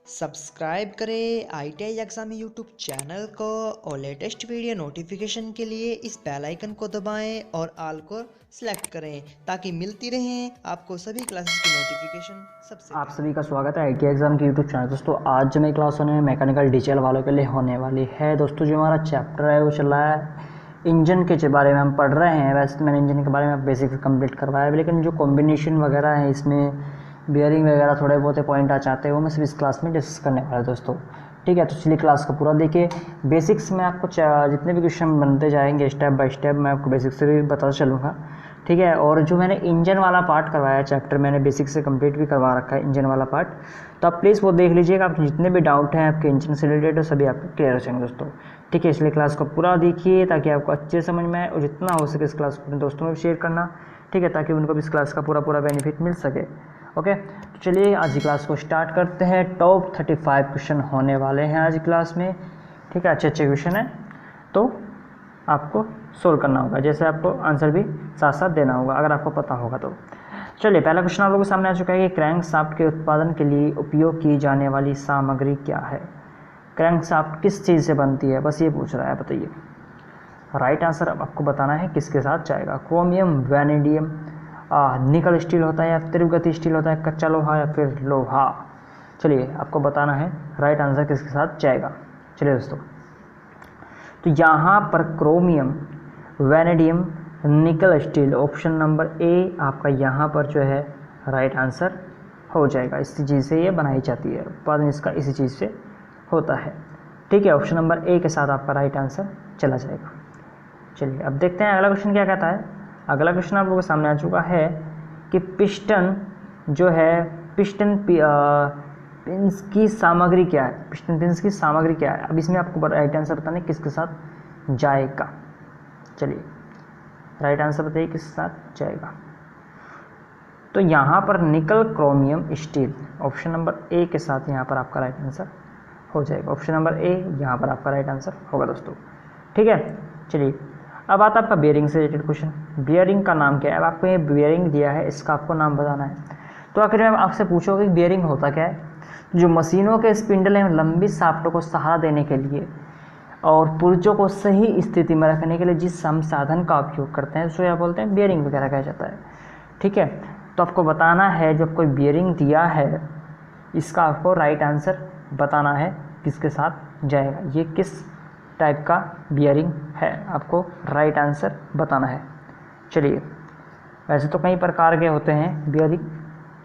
Subscribe करें ITI exam YouTube channel को और लेटेस्ट वीडियो नोटिफिकेशन के लिए इस बेल आइकन को दबाएं और ऑल को सिलेक्ट करें ताकि मिलती रहें आपको सभी क्लासेस की नोटिफिकेशन सबसे आप पहले। सभी का स्वागत है ITI एग्ज़ाम के यूट्यूब चैनल। दोस्तों आज जो मेरी क्लास होने में मैकेनिकल डीजल वालों के लिए होने वाली है। दोस्तों जो हमारा चैप्टर है वो चल रहा है इंजन के बारे में हम पढ़ रहे हैं। वैसे तो मैंने इंजन के बारे में बेसिक कंप्लीट करवाया है, लेकिन जो कॉम्बिनेशन वगैरह है इसमें बियरिंग वगैरह थोड़े बहुत पॉइंट आ जाते हैं वो मैं सिर्फ इस क्लास में डिस्कस करने वाला है दोस्तों। ठीक है, तो चलिए क्लास को पूरा देखिए। बेसिक्स में आपको जितने भी क्वेश्चन बनते जाएंगे स्टेप बाय स्टेप मैं आपको बेसिक्स से भी बताता चलूँगा। ठीक है, और जो मैंने इंजन वाला पार्ट करवाया चैप्टर मैंने बेसिक से कंप्लीट भी करवा रखा है इंजन वाला पार्ट, तो आप प्लीज़ वो देख लीजिएगा। आप जितने भी डाउट हैं आपके इंजन से रिलेटेड है सभी आपके क्लियर हो जाएंगे दोस्तों। ठीक है, इसलिए क्लास को पूरा देखिए ताकि आपको अच्छे समझ में आए और जितना हो सके इस क्लास को अपने दोस्तों में भी शेयर करना। ठीक है, ताकि उनको भी इस क्लास का पूरा बेनिफिट मिल सके। ओके, तो चलिए आज की क्लास को स्टार्ट करते हैं। टॉप 35 क्वेश्चन होने वाले हैं आज की क्लास में। ठीक है, अच्छे क्वेश्चन हैं तो आपको सोल्व करना होगा, जैसे आपको आंसर भी साथ साथ देना होगा अगर आपको पता होगा तो। चलिए पहला क्वेश्चन आप लोगों के सामने आ चुका है कि क्रैंक शाफ्ट के उत्पादन के लिए उपयोग की जाने वाली सामग्री क्या है। क्रैंक शाफ्ट किस चीज़ से बनती है, बस ये पूछ रहा है, बताइए। राइट आंसर अब आपको बताना है किसके साथ जाएगा। क्रोमियम, वैनेडियम, निकल स्टील होता है या तीव्र गति स्टील होता है, कच्चा लोहा या फिर लोहा। चलिए आपको बताना है राइट आंसर किसके साथ जाएगा। चलिए दोस्तों, तो यहाँ पर क्रोमियम, वैनेडियम, निकल स्टील, ऑप्शन नंबर ए आपका यहाँ पर जो है राइट आंसर हो जाएगा। इसी चीज़ से ये बनाई जाती है, उत्पादन इसका इसी चीज़ से होता है। ठीक है, ऑप्शन नंबर ए के साथ आपका राइट आंसर चला जाएगा। चलिए अब देखते हैं अगला क्वेश्चन क्या कहता है। अगला क्वेश्चन आप लोगों के सामने आ चुका है कि पिस्टन जो है, पिस्टन पिंस की सामग्री क्या है। पिस्टन पिंस की सामग्री क्या है। अब इसमें आपको राइट आंसर बताना है किसके साथ जाएगा। चलिए राइट आंसर बताइए किसके साथ जाएगा। तो यहाँ पर निकल क्रोमियम स्टील, ऑप्शन नंबर ए के साथ यहाँ पर आपका राइट आंसर हो जाएगा। ऑप्शन नंबर ए यहाँ पर आपका राइट आंसर होगा दोस्तों। ठीक है, चलिए अब आता है आपका बियरिंग से रिलेटेड क्वेश्चन। बियरिंग का नाम क्या है। अब आपको ये बियरिंग दिया है, इसका आपको नाम बताना है। तो आखिर में आपसे पूछोगे कि बियरिंग होता क्या है। जो मशीनों के स्पिंडल हैं लंबी शाफ्टों को सहारा देने के लिए और पुर्जों को सही स्थिति में रखने के लिए जिस हम साधन का उपयोग करते हैं उसको क्या बोलते हैं, बियरिंग वगैरह कहा जाता है। ठीक है, तो आपको बताना है जब कोई बियरिंग दिया है इसका आपको राइट आंसर बताना है किसके साथ जाएगा। ये किस टाइप का बियरिंग है आपको राइट आंसर बताना है। चलिए वैसे तो कई प्रकार के होते हैं बियरिंग।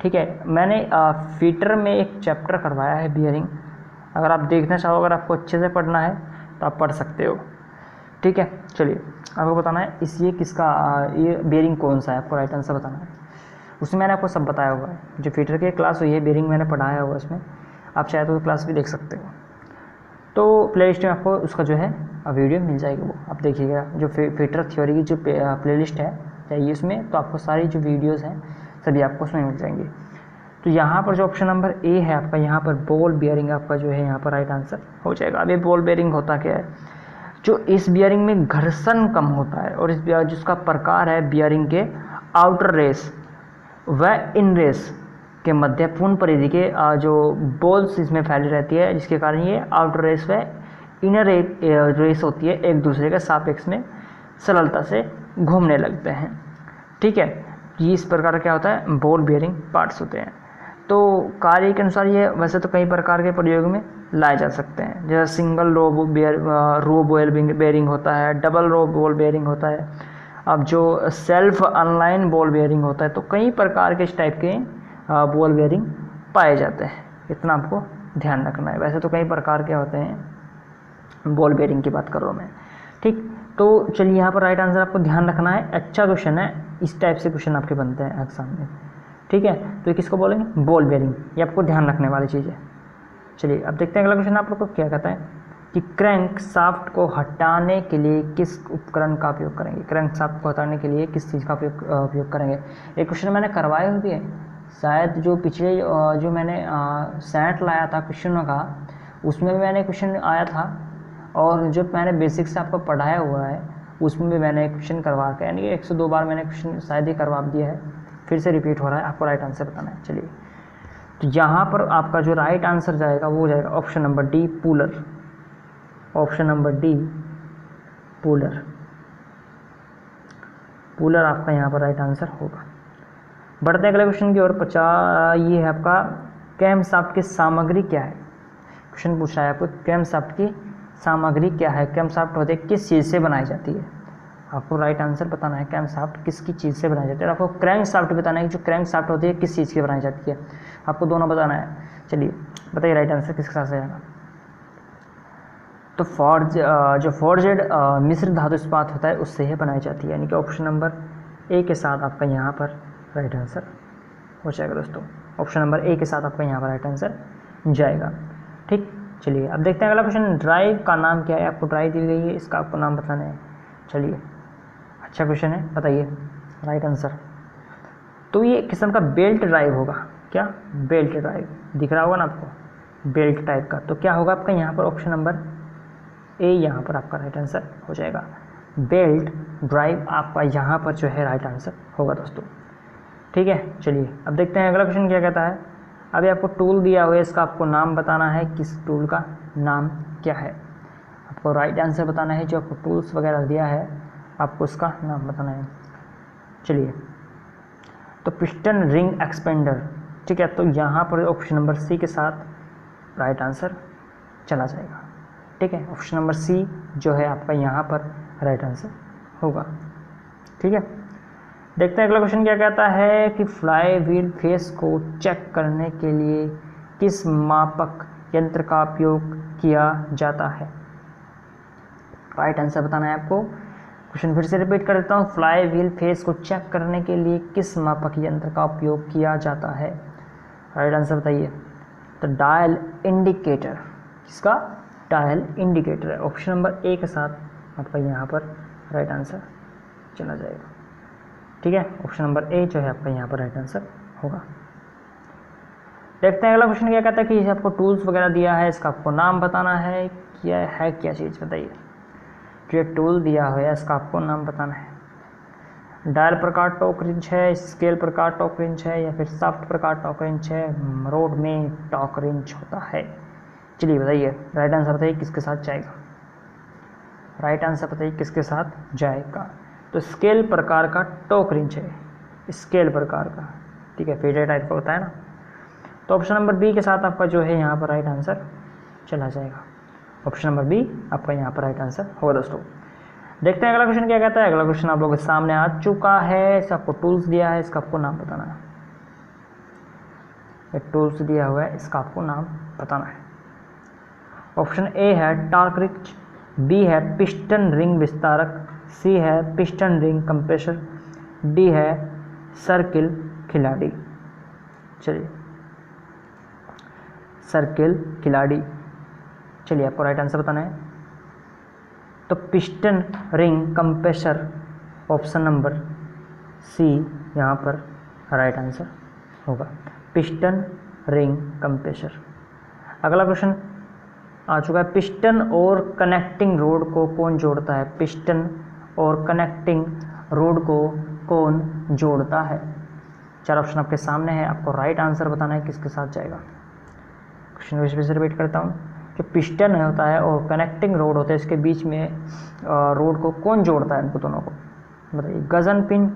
ठीक है, मैंने फीटर में एक चैप्टर करवाया है बियरिंग, अगर आप देखना चाहो, अगर आपको अच्छे से पढ़ना है तो आप पढ़ सकते हो। ठीक है, चलिए आपको बताना है ये किसका ये बियरिंग कौन सा है, आपको राइट आंसर बताना है। उसमें मैंने आपको सब बताया हुआ है, जो फीटर की क्लास हुई है बियरिंग मैंने पढ़ाया हुआ उसमें, आप चाहे तो क्लास भी देख सकते हो। तो प्ले लिस्ट में आपको उसका जो है वीडियो मिल जाएगी, वो आप देखिएगा। जो फीटर थ्योरी की जो प्ले लिस्ट है चाहिए उसमें, तो आपको सारी जो वीडियोज़ हैं सभी आपको उसमें मिल जाएंगे। तो यहाँ पर जो ऑप्शन नंबर ए है आपका, यहाँ पर बॉल बियरिंग आपका जो है यहाँ पर राइट आंसर हो जाएगा। अब ये बॉल बियरिंग होता क्या है, जो इस बियरिंग में घर्षण कम होता है और इस जिसका प्रकार है बियरिंग के आउटर रेस व इन रेस के मध्य पूर्ण परिधि के जो बॉल्स इसमें फैली रहती है, जिसके कारण ये आउटर रेस व इनर रेस होती है एक दूसरे के सापेक्ष में सरलता से घूमने लगते हैं। ठीक है, ये इस प्रकार क्या होता है, बॉल बियरिंग पार्ट्स होते हैं। तो कार्य के अनुसार ये वैसे तो कई प्रकार के प्रयोग में लाए जा सकते हैं, जैसे सिंगल रो बॉल बेयरिंग होता है, डबल रो बॉल बेयरिंग होता है, अब जो सेल्फ अनलाइन बॉल बेयरिंग होता है। तो कई प्रकार के इस टाइप के बॉल बेयरिंग पाए जाते हैं, इतना आपको ध्यान रखना है। वैसे तो कई प्रकार के होते हैं, बॉल बेयरिंग की बात कर रहा हूँ मैं। ठीक, तो चलिए यहाँ पर राइट आंसर आपको ध्यान रखना है। अच्छा क्वेश्चन है, इस टाइप से क्वेश्चन आपके बनते हैं एग्जाम में। ठीक है, तो ये किसको बोलेंगे, बॉल बेयरिंग, ये आपको ध्यान रखने वाली चीज़ है। चलिए अब देखते हैं अगला क्वेश्चन आप लोग को क्या कहता है कि क्रैंक शाफ्ट को हटाने के लिए किस उपकरण का उपयोग करेंगे। क्रैंक शाफ्ट को हटाने के लिए किस चीज़ का उपयोग करेंगे। एक क्वेश्चन मैंने करवाया हुआ भी है शायद, जो पिछले जो मैंने सेट लाया था क्वेश्चनों का, उसमें भी मैंने क्वेश्चन आया था, और जो मैंने बेसिक से आपको पढ़ाया हुआ है उसमें भी मैंने क्वेश्चन करवा के, यानी कि 102 बार मैंने क्वेश्चन शायद ही करवा दिया है, फिर से रिपीट हो रहा है, आपको राइट आंसर बताना है। चलिए तो यहाँ पर आपका जो राइट आंसर जाएगा वो जाएगा option number D, puller. Option number D, puller. Puller आपका यहाँ पर राइट आंसर होगा। बढ़ते हैं अगले क्वेश्चन की ओर। 50 ये है आपका, कैमशाफ्ट की सामग्री क्या है। क्वेश्चन पूछ रहा है आपको कैमशाफ्ट की सामग्री क्या है। कैमशाफ्ट होते किस चीज़ से बनाई जाती है, आपको राइट आंसर बताना है। कैमशाफ्ट किसकी चीज़ से बनाई जाती है। आपको क्रैंकशाफ्ट बताना है कि जो क्रैंकशाफ्ट होती है किस चीज़ की बनाई जाती है, आपको दोनों बताना है। चलिए बताइए राइट आंसर किसके साथ जाएगा। तो जो फोर्जेड मिश्र धातु इस्पात होता है उससे ही बनाई जाती है, यानी कि ऑप्शन नंबर ए के साथ आपका यहाँ पर राइट आंसर हो जाएगा दोस्तों। ऑप्शन नंबर ए के साथ आपका यहाँ पर राइट आंसर जाएगा। ठीक, चलिए अब देखते हैं अगला क्वेश्चन। ड्राइव का नाम क्या है। आपको ड्राइव दी गई है, इसका आपको नाम बताना है। चलिए अच्छा क्वेश्चन है, बताइए राइट आंसर। तो ये किस्म का बेल्ट ड्राइव होगा। क्या, बेल्ट ड्राइव दिख रहा होगा ना आपको, बेल्ट टाइप का। तो क्या होगा आपका यहाँ पर ऑप्शन नंबर ए यहाँ पर आपका राइट आंसर हो जाएगा। बेल्ट ड्राइव आपका यहाँ पर जो है राइट आंसर होगा दोस्तों। ठीक है, चलिए अब देखते हैं अगला क्वेश्चन क्या कहता है। अभी आपको टूल दिया हुआ है, इसका आपको नाम बताना है, किस टूल का नाम क्या है। आपको राइट आंसर बताना है। जो आपको टूल्स वगैरह दिया है आपको उसका नाम बताना है। चलिए, तो पिस्टन रिंग एक्सपेंडर। ठीक है, तो यहाँ पर ऑप्शन नंबर सी के साथ राइट आंसर चला जाएगा। ठीक है, ऑप्शन नंबर सी जो है आपका यहाँ पर राइट आंसर होगा। ठीक है, देखते हैं अगला क्वेश्चन क्या कहता है कि फ्लाई व्हील फेस को चेक करने के लिए किस मापक यंत्र का उपयोग किया जाता है। राइट आंसर बताना है आपको। क्वेश्चन फिर से रिपीट कर देता हूँ। फ्लाई व्हील फेस को चेक करने के लिए किस मापक यंत्र का उपयोग किया जाता है। राइट आंसर बताइए। तो डायल इंडिकेटर। किसका, डायल इंडिकेटर है। ऑप्शन नंबर ए के साथ आपका यहाँ पर राइट आंसर चला जाएगा। ठीक है, ऑप्शन नंबर ए जो है आपका यहाँ पर राइट आंसर होगा। देखते हैं अगला क्वेश्चन क्या कहता है कि आपको टूल्स वगैरह दिया है, इसका आपको नाम बताना है। क्या चीज़ बताइए। जो टूल दिया हुआ है इसका आपको नाम बताना है। डायल प्रकार टॉक रिंच है, स्केल प्रकार टॉक रिंच है, या फिर सॉफ्ट प्रकार टॉक रिंच है, रोड में टॉक रिंच होता है। चलिए बताइए राइट आंसर बताइए किसके साथ जाएगा। राइट आंसर बताइए किसके साथ जाएगा। तो स्केल प्रकार का टॉक रिंच है, स्केल प्रकार का। ठीक है, फेडर टाइप का होता है ना। तो ऑप्शन नंबर बी के साथ आपका जो है यहाँ पर राइट आंसर चला जाएगा। ऑप्शन नंबर बी आपका यहाँ पर राइट आंसर होगा दोस्तों। देखते हैं अगला क्वेश्चन क्या कहता है। अगला क्वेश्चन आप लोगों के सामने आ चुका है। इसका आपको टूल्स दिया है, इसका आपको नाम बताना है। ये टूल्स दिया हुआ है, इसका आपको नाम बताना है। ऑप्शन ए है टॉर्क रिंच, बी है पिस्टन रिंग विस्तारक, सी है पिस्टन रिंग कंप्रेसर, डी है सर्किल खिलाड़ी। चलिए, सर्किल खिलाड़ी। चलिए आपको राइट आंसर बताना है। तो piston ring compressor, option number C यहाँ पर राइट आंसर होगा। Piston ring compressor. अगला क्वेश्चन आ चुका है। पिस्टन और कनेक्टिंग रोड को कौन जोड़ता है। पिस्टन और कनेक्टिंग रोड को कौन जोड़ता है। चार ऑप्शन आपके सामने है, आपको राइट आंसर बताना है किसके साथ जाएगा। क्वेश्चन को फिर से रिपीट करता हूँ। जो पिस्टन होता है और कनेक्टिंग रोड होता है, इसके बीच में रोड को कौन जोड़ता है, इनको दोनों को बताइए। गजन पिन,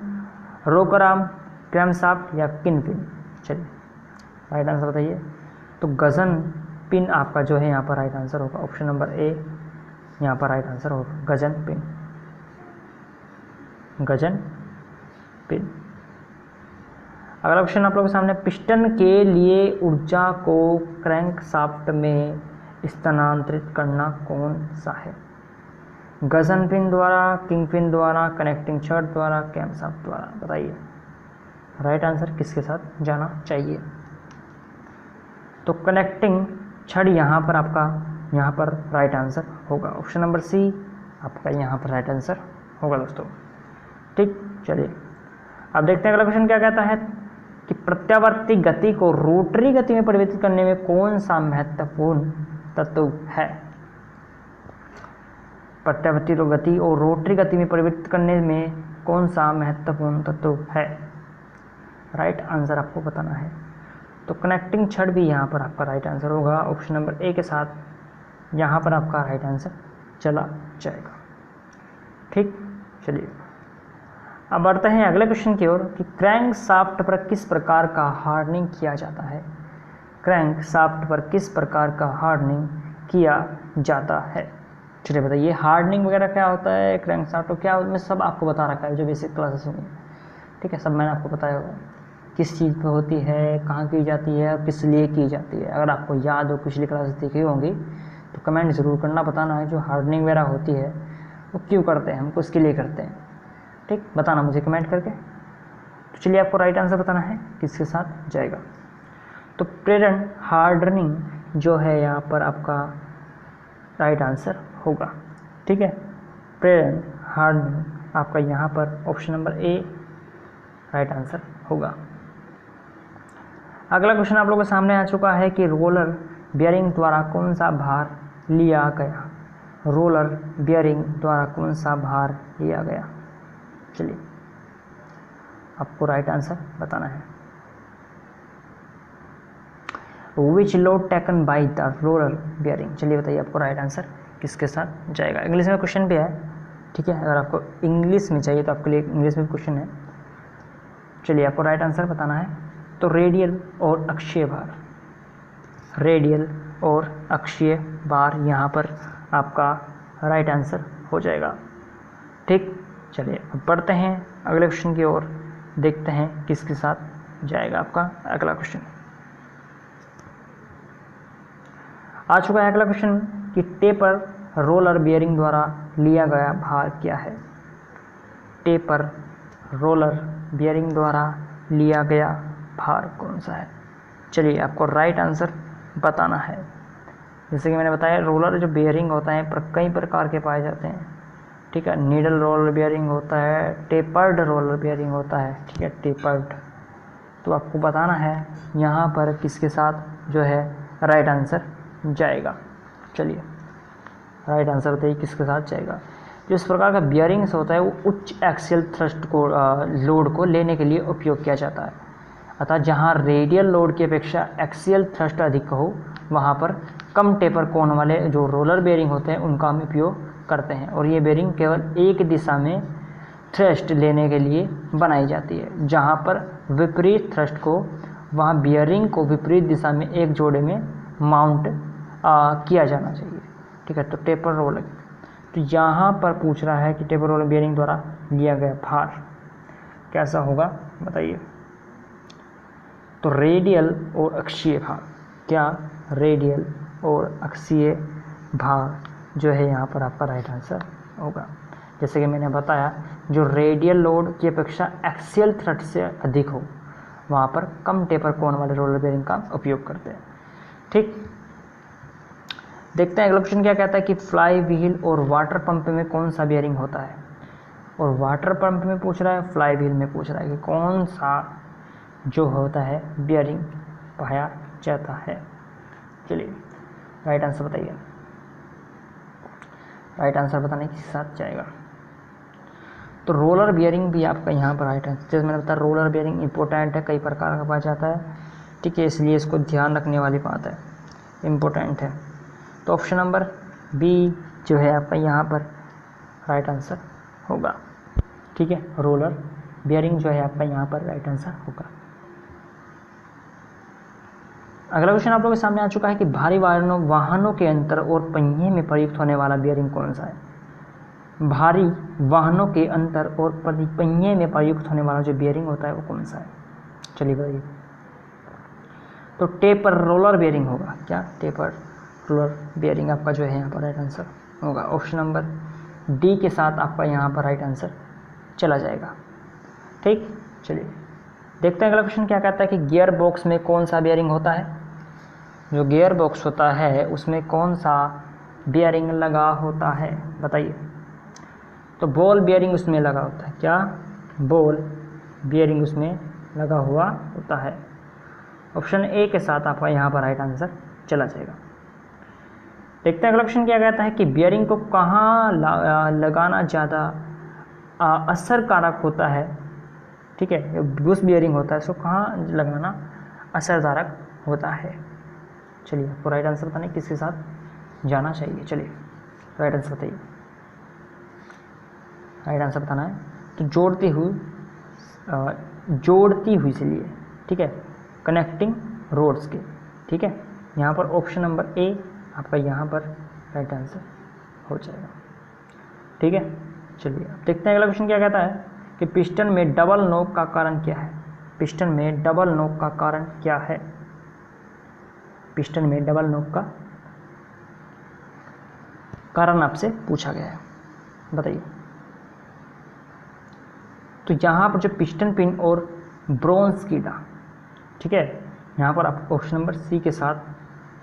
रोकराम, क्रैंकशाफ्ट या किन पिन। चलिए राइट आंसर बताइए। तो गजन पिन आपका जो है यहाँ पर राइट आंसर होगा। ऑप्शन नंबर ए यहाँ पर राइट आंसर होगा, गजन पिन। गजन पिन। अगला क्वेश्चन आप लोगों के सामने। पिस्टन के लिए ऊर्जा को क्रैंकशाफ्ट में स्थानांतरित करना कौन सा है। गजन पिन द्वारा, किंग पिन द्वारा, कनेक्टिंग छड़ द्वारा, कैमशाफ्ट द्वारा। बताइए राइट आंसर किसके साथ जाना चाहिए। तो कनेक्टिंग छड़ यहाँ पर आपका यहाँ पर राइट आंसर होगा। ऑप्शन नंबर सी आपका यहाँ पर राइट आंसर होगा दोस्तों। ठीक, चलिए अब देखते हैं अगला क्वेश्चन क्या कहता है कि प्रत्यावर्ती गति को रोटरी गति में परिवर्तित करने में कौन सा महत्वपूर्ण तत्व है। प्रत्यावर्ती गति और रोटरी गति में परिवर्तित करने में कौन सा महत्वपूर्ण तत्व है। राइट आंसर आपको बताना है। तो कनेक्टिंग छड़ भी यहाँ पर आपका राइट आंसर होगा। ऑप्शन नंबर ए के साथ यहाँ पर आपका राइट आंसर चला जाएगा। ठीक, चलिए अब बढ़ते हैं अगले क्वेश्चन की ओर कि क्रैंक शाफ्ट पर किस प्रकार का हार्डनिंग किया जाता है। क्रैंक शाफ्ट पर किस प्रकार का हार्डनिंग किया जाता है। चलिए बताइए हार्डनिंग वगैरह क्या होता है, क्रैंक शाफ्ट तो क्या उसमें सब आपको बता रखा है जो बेसिक क्लासेस होंगी। ठीक है, सब मैंने आपको बताया होगा किस चीज़ पे होती है, कहाँ की जाती है और किस लिए की जाती है। अगर आपको याद हो पिछली क्लासेस देखी होंगी तो कमेंट ज़रूर करना, बताना है जो हार्डनिंग वगैरह होती है वो क्यों करते हैं, हमको उसके लिए करते हैं। ठीक, बताना मुझे कमेंट करके। तो चलिए आपको राइट आंसर बताना है किसके साथ जाएगा। तो प्रेरण हार्डनिंग जो है यहाँ पर आपका राइट आंसर होगा। ठीक है, प्रेरण हार्डनिंग आपका यहाँ पर ऑप्शन नंबर ए राइट आंसर होगा। अगला क्वेश्चन आप लोगों के सामने आ चुका है कि रोलर बियरिंग द्वारा कौन सा भार लिया गया। रोलर बियरिंग द्वारा कौन सा भार लिया गया। चलिए आपको राइट आंसर बताना है। Which load taken by the roller bearing. चलिए बताइए आपको राइट आंसर किसके साथ जाएगा। इंग्लिश में क्वेश्चन भी है, ठीक है, अगर आपको इंग्लिश में चाहिए तो आपके लिए इंग्लिश में क्वेश्चन है। चलिए आपको राइट आंसर बताना है। तो रेडियल और अक्षीय भार, रेडियल और अक्षीय भार यहाँ पर आपका राइट आंसर हो जाएगा। ठीक, चलिए अब बढ़ते हैं अगले क्वेश्चन की ओर, देखते हैं किसके साथ जाएगा आपका अगला क्वेश्चन। आ चुका है अगला क्वेश्चन कि टेपर रोलर बियरिंग द्वारा लिया गया भार क्या है। टेपर रोलर बियरिंग द्वारा लिया गया भार कौन सा है। चलिए आपको राइट आंसर बताना है। जैसे कि मैंने बताया रोलर जो बियरिंग होता है कई प्रकार के पाए जाते हैं। ठीक है, नीडल रोलर बियरिंग होता है, टेपर्ड रोलर बियरिंग होता है। ठीक है, टेपर्ड। तो आपको बताना है यहाँ पर किसके साथ जो है राइट आंसर जाएगा। चलिए राइट आंसर बताइए किसके साथ जाएगा। जो इस प्रकार का बियरिंग्स होता है वो उच्च एक्सियल थ्रस्ट को लोड को लेने के लिए उपयोग किया जाता है। अतः जहाँ रेडियल लोड की अपेक्षा एक्सियल थ्रस्ट अधिक हो वहाँ पर कम टेपर कोण वाले जो रोलर बेयरिंग होते हैं उनका हम उपयोग करते हैं। और ये बेयरिंग केवल एक दिशा में थ्रस्ट लेने के लिए बनाई जाती है। जहाँ पर विपरीत थ्रस्ट को वहाँ बियरिंग को विपरीत दिशा में एक जोड़े में माउंट किया जाना चाहिए। ठीक है, तो टेपर रोलर, तो यहाँ पर पूछ रहा है कि टेपर रोलर बियरिंग द्वारा लिया गया भार कैसा होगा बताइए। तो रेडियल और अक्षीय भार, क्या रेडियल और अक्षीय भार जो है यहाँ पर आपका राइट आंसर होगा। जैसे कि मैंने बताया जो रेडियल लोड की अपेक्षा एक्सियल थ्रस्ट से अधिक हो वहाँ पर कम टेपर कोण वाले रोलर बेयरिंग का उपयोग करते हैं। ठीक, देखते हैं अगला क्वेश्चन क्या कहता है कि फ्लाई व्हील और वाटर पंप में कौन सा बेयरिंग होता है। और वाटर पंप में पूछ रहा है, फ्लाई व्हील में पूछ रहा है कि कौन सा जो होता है बियरिंग पाया जाता है। चलिए राइट आंसर बताइए। राइट आंसर बताने के साथ जाएगा। तो रोलर बियरिंग भी आपका यहाँ पर राइट आंसर, जैसे मैंने बताया रोलर बियरिंग इंपॉर्टेंट है, कई प्रकार का पाया जाता है। ठीक है, इसलिए इसको ध्यान रखने वाली बात है, इम्पोर्टेंट है। तो ऑप्शन नंबर बी जो है आपका यहाँ पर राइट आंसर होगा। ठीक है, रोलर बियरिंग जो है आपका यहाँ पर राइट आंसर होगा। अगला क्वेश्चन आप लोगों के सामने आ चुका है कि भारी वाहनों के अंतर और पहिए में प्रयुक्त होने वाला बियरिंग कौन सा है। भारी वाहनों के अंतर और पहिए में प्रयुक्त होने वाला जो बियरिंग होता है वो कौन सा है। चलिए बताइए। तो टेपर रोलर बियरिंग होगा। क्या टेपर रोलर बियरिंग आपका जो है यहाँ पर राइट आंसर होगा। ऑप्शन नंबर डी के साथ आपका यहाँ पर राइट आंसर चला जाएगा। ठीक, चलिए देखते हैं अगला क्वेश्चन क्या कहता है कि गियर बॉक्स में कौन सा बियरिंग होता है। जो गियर बॉक्स होता है उसमें कौन सा बियरिंग लगा होता है बताइए। तो बॉल बियरिंग उसमें लगा होता है। क्या बॉल बियरिंग उसमें लगा हुआ होता है। ऑप्शन ए के साथ आपका यहाँ पर राइट आंसर चला जाएगा। देखते हैं अगला क्वेश्चन क्या कहता है कि बियरिंग को कहाँ लगाना ज़्यादा असरकारक होता है। ठीक है, बुश बियरिंग होता है, इसको कहाँ लगाना असरदारक होता है। चलिए आपको राइट आंसर बताना है किसके साथ जाना चाहिए। चलिए राइट आंसर बताइए। राइट आंसर बताना है तो जोड़ती हुई से लिए, ठीक है, कनेक्टिंग रोड्स के, ठीक है। यहाँ पर ऑप्शन नंबर ए आपका यहाँ पर राइट आंसर हो जाएगा, ठीक है। चलिए अब देखते हैं अगला क्वेश्चन क्या कहता है कि पिस्टन में डबल नोक का कारण क्या है। पिस्टन में डबल नोक का कारण क्या है। पिस्टन में डबल नोक का कारण आपसे पूछा गया है, बताइए। तो यहाँ पर जो पिस्टन पिन और ब्रोंज कीड़ा, ठीक है, यहाँ पर आप ऑप्शन नंबर सी के साथ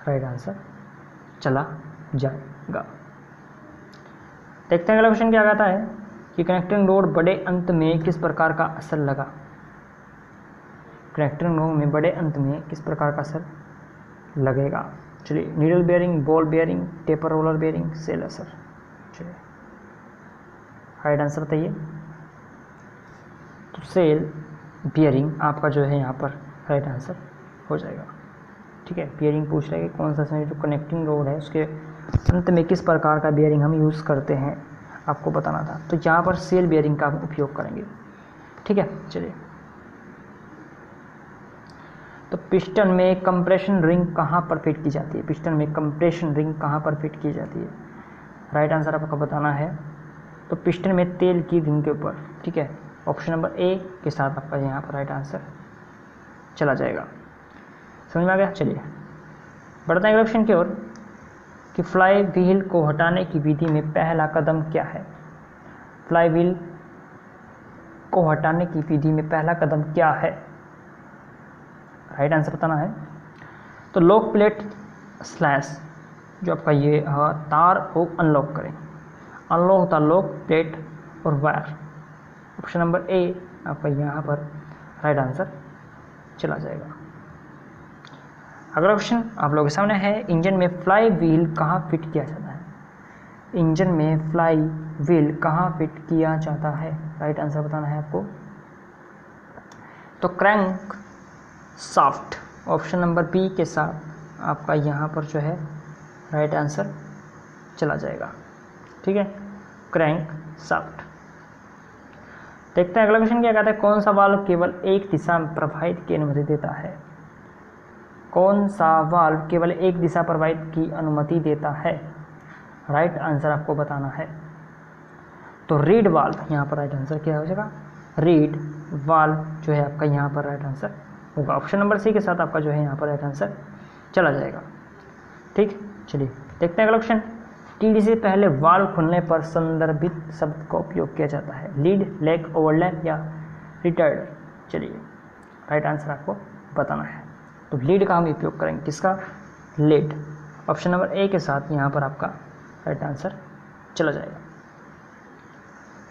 राइट आंसर चला जाएगा। देखते हैं अगला क्वेश्चन क्या कहता है कि कनेक्टिंग रोड बड़े अंत में किस प्रकार का असर लगा। कनेक्टिंग रोड में बड़े अंत में किस प्रकार का असर लगेगा। चलिए needle bearing, ball bearing, taper roller bearing, सेल असर। चलिए राइट आंसर बताइए। तो सेल बियरिंग आपका जो है यहाँ पर राइट आंसर हो जाएगा, ठीक है। बियरिंग पूछ रहा है कि कौन सा जो कनेक्टिंग रोड है उसके अंत में किस प्रकार का बियरिंग हम यूज़ करते हैं, आपको बताना था। तो यहाँ पर सेल बियरिंग का हम उपयोग करेंगे, ठीक है। चलिए तो पिस्टन में कंप्रेशन रिंग कहाँ पर फिट की जाती है। पिस्टन में कंप्रेशन रिंग कहाँ पर फिट की जाती है, राइट आंसर आपको बताना है। तो पिस्टन में तेल की रिंग के ऊपर, ठीक है। ऑप्शन नंबर ए के साथ आपका यहाँ पर राइट आंसर चला जाएगा। समझ में आ गया। चलिए बढ़ते हैं अगले क्वेश्चन की ओर कि फ्लाई व्हील को हटाने की विधि में पहला कदम क्या है। फ्लाई व्हील को हटाने की विधि में पहला कदम क्या है, राइट आंसर बताना है। तो लॉक प्लेट स्लैश जो आपका ये तार को अनलॉक करें। अनलॉक होता लॉक प्लेट और वायर। ऑप्शन नंबर ए आपका यहाँ पर राइट आंसर चला जाएगा। अगला क्वेश्चन आप लोगों के सामने है, इंजन में फ्लाई व्हील कहाँ फिट किया जाता है। इंजन में फ्लाई व्हील कहाँ फिट किया जाता है, राइट आंसर बताना है आपको। तो crank shaft option number B के साथ आपका यहाँ पर जो है राइट आंसर चला जाएगा, ठीक है, क्रैंक शाफ्ट। देखते हैं अगला क्वेश्चन क्या कहता है, कौन सा वाल्व केवल एक दिशा में प्रवाहित की अनुमति देता है। कौन सा वाल्व केवल एक दिशा प्रवाहित की अनुमति देता है, राइट आंसर आपको बताना है। तो रीड वाल्व यहाँ पर राइट आंसर क्या हो जाएगा, रीड वाल्व जो है आपका यहाँ पर राइट आंसर होगा। ऑप्शन नंबर सी के साथ आपका जो है यहाँ पर राइट आंसर चला जाएगा, ठीक। चलिए देखते हैं अगला क्वेश्चन। टीडी से पहले वाल्व खुलने पर संदर्भित शब्द का उपयोग किया जाता है। लीड, लेग, ओवरलैप या रिटार्डर। चलिए राइट आंसर आपको बताना है। तो लीड का हम उपयोग करेंगे, किसका, लीड। ऑप्शन नंबर ए के साथ यहाँ पर आपका राइट आंसर चला जाएगा।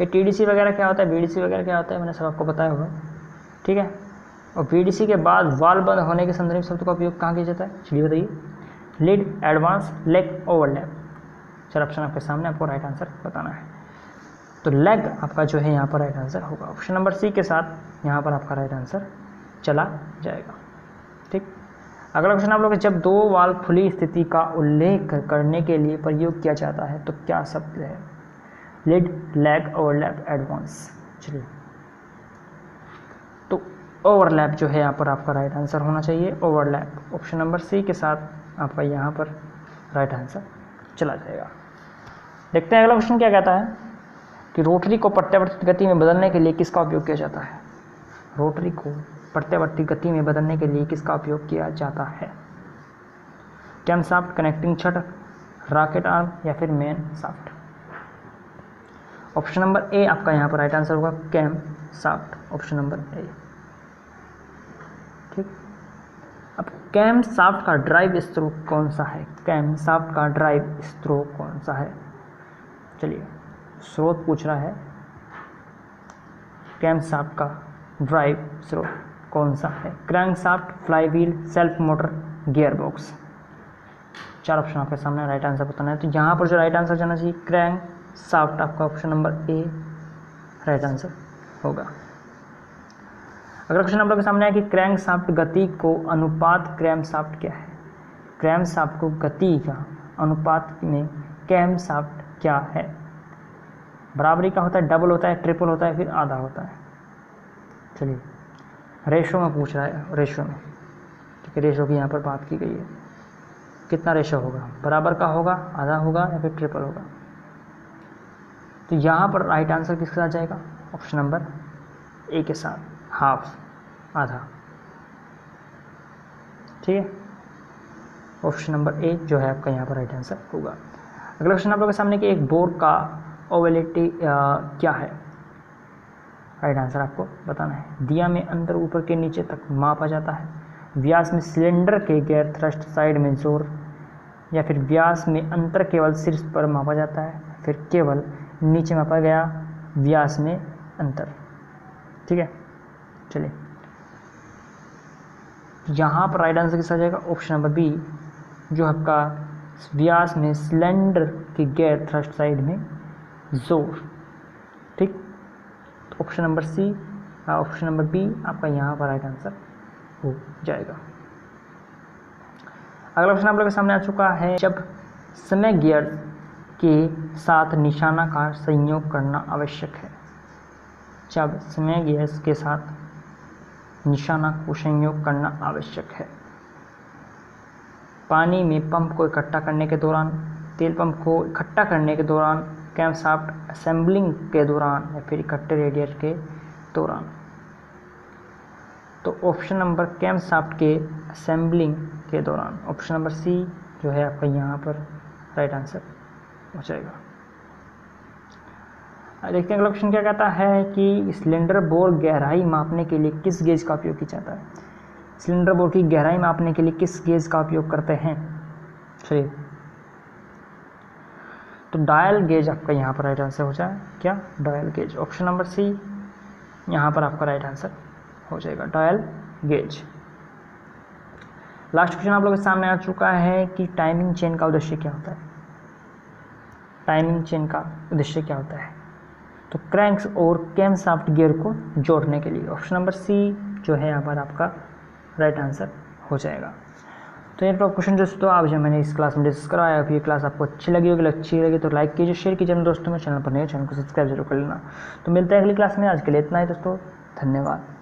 ये टीडीसी वगैरह क्या होता है, बीडीसी वगैरह क्या होता है, मैंने सब आपको बताया होगा, ठीक है। और बीडीसी के बाद वाल्व बंद होने के संदर्भ शब्द का उपयोग कहाँ किया जाता है, चलिए बताइए। Lead, advance, leg, overlap. चल ऑप्शन आपके सामने, आपको राइट आंसर बताना है। तो लेग आपका जो है यहाँ पर राइट आंसर होगा। ऑप्शन नंबर सी के साथ यहाँ पर आपका राइट आंसर चला जाएगा, ठीक। अगला क्वेश्चन आप लोग, जब दो वाल्व खुली स्थिति का उल्लेख करने के लिए प्रयोग किया जाता है तो क्या शब्द है। Lead, leg, overlap, advance. चलिए तो ओवरलैप जो है यहाँ पर आपका राइट आंसर होना चाहिए, ओवरलैप। ऑप्शन नंबर सी के साथ आपका यहाँ पर राइट आंसर चला जाएगा। देखते हैं अगला क्वेश्चन क्या कहता है कि रोटरी को प्रत्यावर्ती गति में बदलने के लिए किसका उपयोग किया जाता है। रोटरी को प्रत्यावर्ती गति में बदलने के लिए किसका उपयोग किया जाता है। कैम शाफ्ट, कनेक्टिंग छड़, रॉकेट आर्म या फिर main shaft. Option number A आपका यहाँ पर राइट आंसर होगा, cam shaft. Option number A, ठीक। अब कैम शाफ्ट का ड्राइव स्ट्रोक कौन सा है। कैम शाफ्ट का ड्राइव स्ट्रोक कौन सा है, चलिए स्रोत पूछ रहा है। कैम शाफ्ट का ड्राइव स्ट्रोक कौन सा है। Crank shaft, fly wheel, self motor, gear box. चार ऑप्शन आपके सामने, राइट आंसर बताना है। तो यहाँ पर जो राइट आंसर जाना चाहिए क्रैंक शाफ्ट, आपका ऑप्शन नंबर ए राइट आंसर होगा। अगला क्वेश्चन आप लोग के सामने है कि क्रैंकशाफ्ट गति को अनुपात क्रैंकशाफ्ट क्या है। क्रैंकशाफ्ट को गति का अनुपात में क्रैंकशाफ्ट क्या है। बराबरी का होता है, डबल होता है, ट्रिपल होता है, फिर आधा होता है। चलिए रेशो में पूछ रहा है, रेशो में, ठीक है, रेशो की यहाँ पर बात की गई है। कितना रेशो होगा, बराबर का होगा, आधा होगा या फिर ट्रिपल होगा। तो यहाँ पर राइट आंसर किसके साथ जाएगा, ऑप्शन नंबर ए के साथ, हाफ, आधा, ठीक है। ऑप्शन नंबर ए जो है आपका यहाँ पर राइट आंसर होगा। अगला क्वेश्चन आप लोगों के सामने कि एक बोर का ओवेलिटी क्या है। राइट आंसर आपको बताना है। दिया में अंतर ऊपर के नीचे तक मापा जाता है, व्यास में सिलेंडर के गैर थ्रस्ट साइड में जोर, या फिर व्यास में अंतर केवल शीर्ष पर मापा जाता है, फिर केवल नीचे मापा गया व्यास में अंतर, ठीक है। चलिए यहाँ पर राइट आंसर किसका जाएगा, ऑप्शन नंबर बी जो आपका व्यास में सिलेंडर के गैर थ्रस्ट साइड में जोर, ठीक। तो option number C, option number B आपका यहाँ पर राइट आंसर हो जाएगा। अगला क्वेश्चन आप लोगों के सामने आ चुका है, जब समय गियर के साथ निशाना का संयोग करना आवश्यक है। जब समय गियर के साथ निशाना को संयोग करना आवश्यक है। पानी में पंप को इकट्ठा करने के दौरान, तेल पंप को इकट्ठा करने के दौरान, क्रैंकशाफ्ट असेंबलिंग के दौरान, या फिर इकट्ठे रेडिएटर के दौरान। तो ऑप्शन नंबर क्रैंकशाफ्ट के असेंबलिंग के दौरान, ऑप्शन नंबर सी जो है आपका यहाँ पर राइट आंसर हो जाएगा। देखते हैं अगला क्वेश्चन क्या कहता है कि सिलेंडर बोर गहराई मापने के लिए किस गेज का उपयोग किया जाता है। सिलेंडर बोर की गहराई मापने के लिए किस गेज का उपयोग करते हैं। चलिए तो डायल गेज आपका यहाँ पर राइट आंसर हो जाए, क्या, dial gauge, option number C यहाँ पर आपका राइट आंसर हो जाएगा, डायल गेज। लास्ट क्वेश्चन आप लोगों के सामने आ चुका है कि टाइमिंग चेन का उद्देश्य क्या होता है। टाइमिंग चेन का उद्देश्य क्या होता है। तो क्रैंक्स और क्रैंकशाफ्ट गियर को जोड़ने के लिए, ऑप्शन नंबर सी जो है यहाँ पर आपका राइट आंसर हो जाएगा। तो ये क्वेश्चन दोस्तों आप जो मैंने इस क्लास में डिस्कस कराया, अभी ये क्लास आपको अच्छी लगी होगी, अच्छी लगी तो लाइक कीजिए, शेयर कीजिए दोस्तों में, चैनल पर नए चैनल को सब्सक्राइब जरूर कर लेना। तो मिलते हैं अगली क्लास में, आज के लिए इतना ही दोस्तों, धन्यवाद।